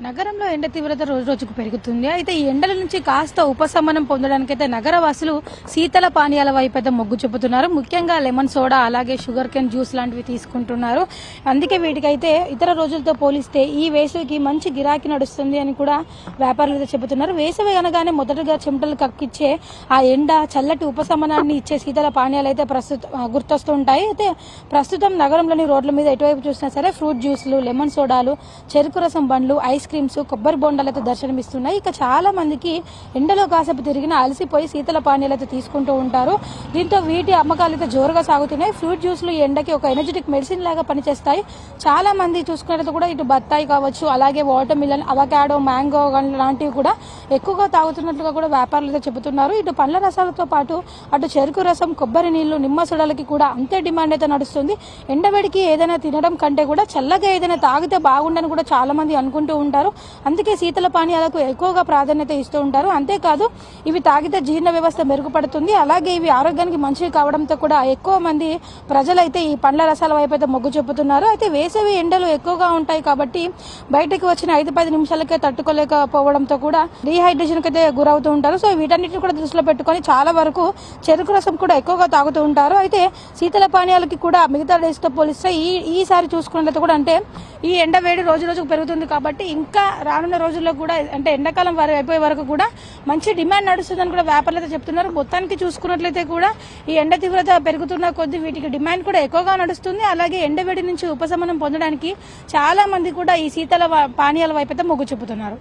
నగరంలో ఎండ తీవ్రత రోజు రోజుకు పెరుగుతుంది. అయితే ఈ ఎండల నుంచి కాస్త ఉపశమనం పొందడానికైతే నగరవాసులు శీతల పానీయాల వైపు అయితే మొగ్గు చూపుతున్నారు. ముఖ్యంగా లెమన్ సోడా, అలాగే షుగర్ కేన్ జ్యూస్ లాంటివి తీసుకుంటున్నారు. అందుకే వీటికైతే ఇతర రోజులతో పోలిస్తే ఈ వేసవికి మంచి గిరాకీ నడుస్తుంది అని కూడా వ్యాపారులు అయితే చెబుతున్నారు. వేసవి అనగానే మొదటగా చెమటలు కక్కిచ్చే ఆ ఎండ, చల్లటి ఉపశమనాన్ని ఇచ్చే శీతల పానీయాలు అయితే గుర్తొస్తుంటాయి. అయితే ప్రస్తుతం నగరంలోని రోడ్ల మీద ఎటువైపు చూసినా సరే ఫ్రూట్ జ్యూస్లు, లెమన్ సోడాలు, చెరుకు రసం బండ్లు, ఐస్ క్రీమ్స్, కొబ్బరి బొండాలు అయితే దర్శనమిస్తున్నాయి. ఇక చాలా మందికి ఎండలో కాసేపు తిరిగిన అలసిపోయి శీతల పానీయాలు అయితే తీసుకుంటూ ఉంటారు. దీంతో వీటి అమ్మకాలు అయితే జోరుగా సాగుతున్నాయి. ఫ్రూట్ జ్యూస్లు ఎండకి ఒక ఎనర్జెటిక్ మెడిసిన్ లాగా పనిచేస్తాయి. చాలా మంది చూసుకున్నట్లయితే కూడా ఇటు బత్తాయి కావచ్చు, అలాగే వాటర్ మిలన్, అవకాడో, మ్యాంగో లాంటివి కూడా ఎక్కువగా తాగుతున్నట్లుగా కూడా వ్యాపారులు అయితే చెబుతున్నారు. ఇటు పండ్ల రసాలతో పాటు అటు చెరుకు రసం, కొబ్బరి నీళ్లు, నిమ్మ సొడలకి కూడా అంతే డిమాండ్ అయితే నడుస్తుంది. ఎండవేడికి ఏదైనా తినడం కంటే కూడా చల్లగా ఏదైనా తాగితే బాగుండని కూడా చాలా మంది అనుకుంటూ ఉంటారు. అందుకే శీతల పానీయాలకు ఎక్కువగా ప్రాధాన్యత ఇస్తూ ఉంటారు. అంతేకాదు ఇవి తాగితే జీర్ణ వ్యవస్థ మెరుగుపడుతుంది. అలాగే ఇవి ఆరోగ్యానికి మంచివి కావడంతో కూడా ఎక్కువ మంది ప్రజలైతే ఈ పండ్ల రసాల వైపు అయితే మొగ్గు చూపుతున్నారు. అయితే వేసవి ఎండలు ఎక్కువగా ఉంటాయి కాబట్టి బయటకు వచ్చిన 5-10 నిమిషాలకే తట్టుకోలేకపోవడంతో కూడా డీహైడ్రేషన్ అయితే గురవుతూ ఉంటారు. సో వీటన్నిటిని కూడా దృష్టిలో పెట్టుకొని చాలా వరకు చెరుకు రసం కూడా ఎక్కువగా తాగుతూ ఉంటారు. అయితే శీతల పానీయాలకి కూడా మిగతా డేస్ తో పోలిస్తే ఈసారి చూసుకున్నట్లయితే కూడా అంటే ఈ ఎండ వేడి రోజు రోజుకు పెరుగుతుంది కాబట్టి ఇంకా రానున్న రోజుల్లో కూడా అంటే ఎండాకాలం అయిపోయే వరకు కూడా మంచి డిమాండ్ నడుస్తుందని కూడా వ్యాపారులు అయితే చెప్తున్నారు. మొత్తానికి చూసుకున్నట్లయితే కూడా ఈ ఎండ తీవ్రత పెరుగుతున్న కొద్దీ వీటికి డిమాండ్ కూడా ఎక్కువగా నడుస్తుంది. అలాగే ఎండవేడి నుంచి ఉపశమనం పొందడానికి చాలా మంది కూడా ఈ శీతల పానీయాల వైపు అయితే మొగ్గు చూపుతున్నారు.